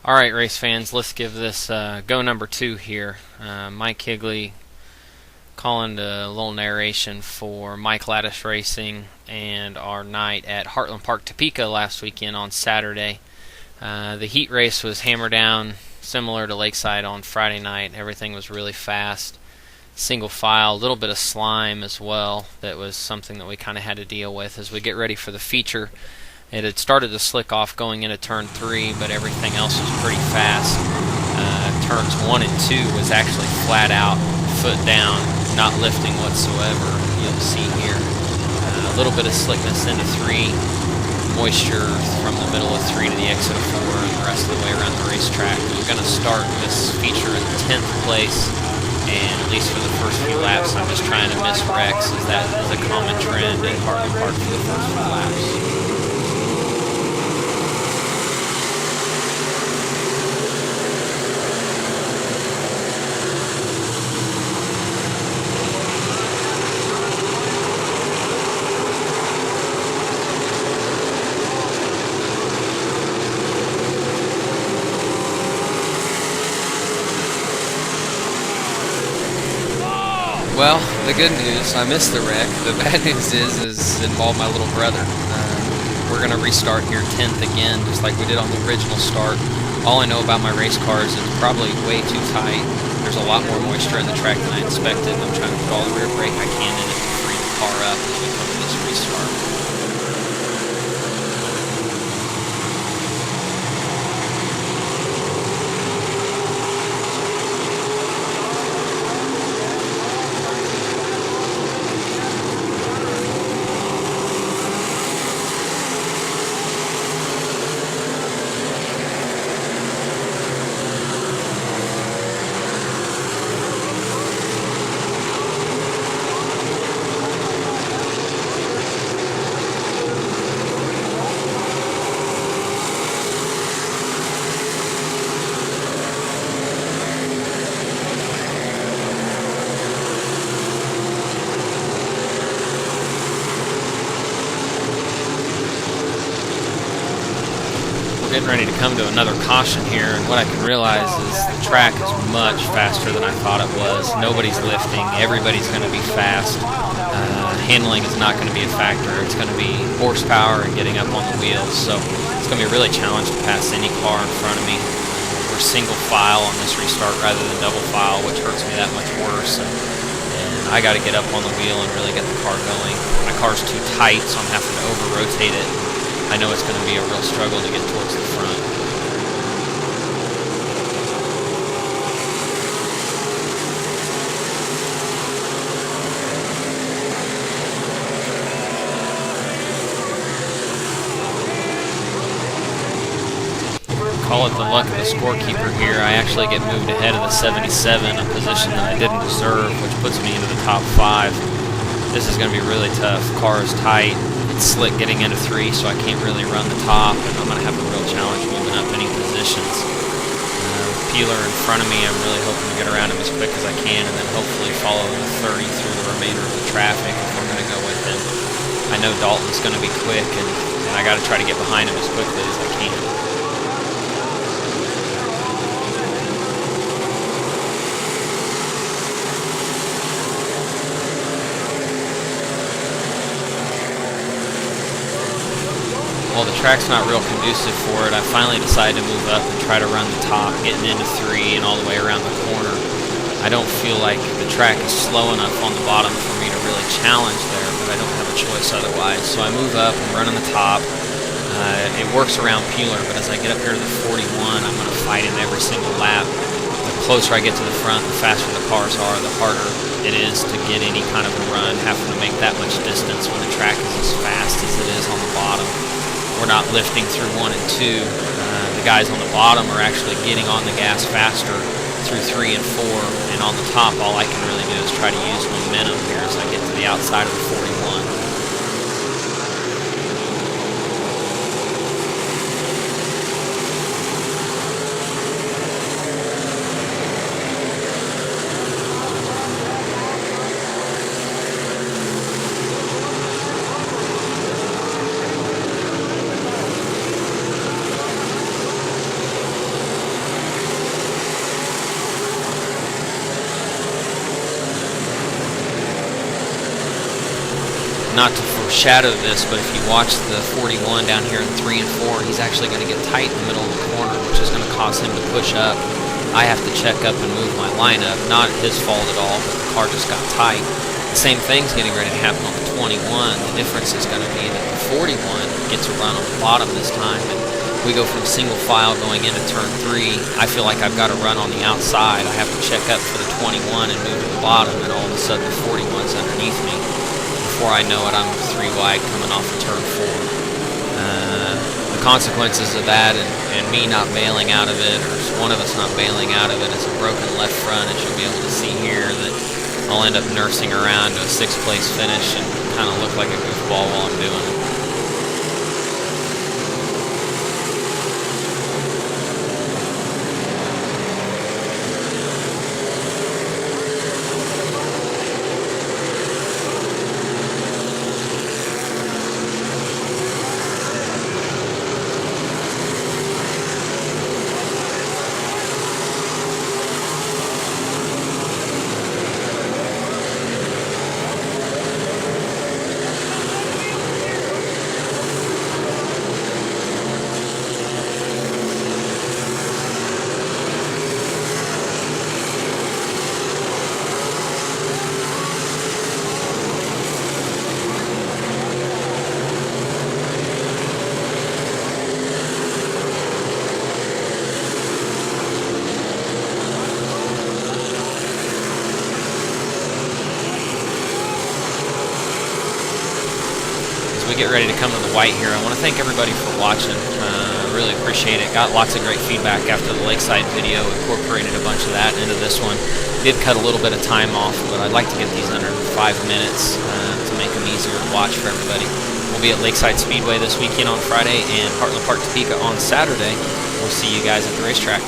Alright, race fans, let's give this go number 2 here. Mike Higley calling a little narration for Mike Lattice Racing and our night at Heartland Park, Topeka last weekend on Saturday. The heat race was hammer down, similar to Lakeside on Friday night. Everything was really fast, single file, a little bit of slime as well. That was something that we kind of had to deal with as we get ready for the feature. It had started to slick off going into turn 3, but everything else was pretty fast. Turns 1 and 2 was actually flat out, foot down, not lifting whatsoever. You'll see here a little bit of slickness into 3, moisture from the middle of 3 to the exit of 4, and the rest of the way around the racetrack. We're going to start this feature in 10th place, and at least for the first few laps, I'm just trying to miss wrecks, as that is a common trend at Heartland Park for the first few laps. Well, the good news, I missed the wreck. The bad news is it involved my little brother. We're going to restart here 10th again, just like we did on the original start. All I know about my race cars is it's probably way too tight. There's a lot more moisture in the track than I expected. I'm trying to put all the rear brake I can in it to free the car up as we come to this restart. Getting ready to come to another caution here, and what I can realize is the track is much faster than I thought it was. Nobody's lifting, everybody's going to be fast. Handling is not going to be a factor. It's going to be horsepower and getting up on the wheels, so it's going to be a really challenge to pass any car in front of me. We're single file on this restart rather than double file, which hurts me that much worse, and I got to get up on the wheel and really get the car going. My car's too tight, so I'm having to over-rotate it. I know it's going to be a real struggle to get towards the front. Call it the luck of the scorekeeper here. I actually get moved ahead of the 77, a position that I didn't deserve, which puts me into the top 5. This is going to be really tough. Car is tight. It's slick getting into 3, so I can't really run the top, and I'm going to have a real challenge moving up any positions. Peeler in front of me, I'm really hoping to get around him as quick as I can, and then hopefully follow the 30 through the remainder of the traffic if I'm going to go with him. I know Dalton's going to be quick, and I got to try to get behind him as quickly as I can. Well, the track's not real conducive for it. I finally decided to move up and try to run the top, getting into 3 and all the way around the corner. I don't feel like the track is slow enough on the bottom for me to really challenge there, but I don't have a choice otherwise. So I move up, I'm running the top. It works around Peeler, but as I get up here to the 41, I'm going to fight him every single lap. The closer I get to the front, the faster the cars are, the harder it is to get any kind of a run, having to make that much distance when the track is as fast as it is on the bottom. We're not lifting through 1 and 2. The guys on the bottom are actually getting on the gas faster through 3 and 4, and on the top all I can really do is try to use momentum here as I get to the outside of the 41. not to foreshadow this, but if you watch the 41 down here in 3 and 4, he's actually going to get tight in the middle of the corner, which is going to cause him to push up. I have to check up and move my lineup. Not his fault at all, but the car just got tight. The same thing's getting ready to happen on the 21. The difference is going to be that the 41 gets a run on the bottom this time, and we go from single file going into turn 3. I feel like I've got to run on the outside. I have to check up for the 21 and move to the bottom, and all of a sudden the 41's underneath me. Before I know it, I'm 3 wide coming off of turn 4. The consequences of that and me not bailing out of it, or one of us not bailing out of it, is a broken left front, as you'll be able to see here, that I'll end up nursing around to a 6th place finish and kind of look like a goofball while I'm doing it. We get ready to come to the white here. I want to thank everybody for watching. Really appreciate it. Got lots of great feedback after the Lakeside video. Incorporated a bunch of that into this one. Did cut a little bit of time off, but I'd like to get these under 5 minutes to make them easier to watch for everybody. We'll be at Lakeside Speedway this weekend on Friday and Heartland Park Topeka on Saturday. We'll see you guys at the racetrack.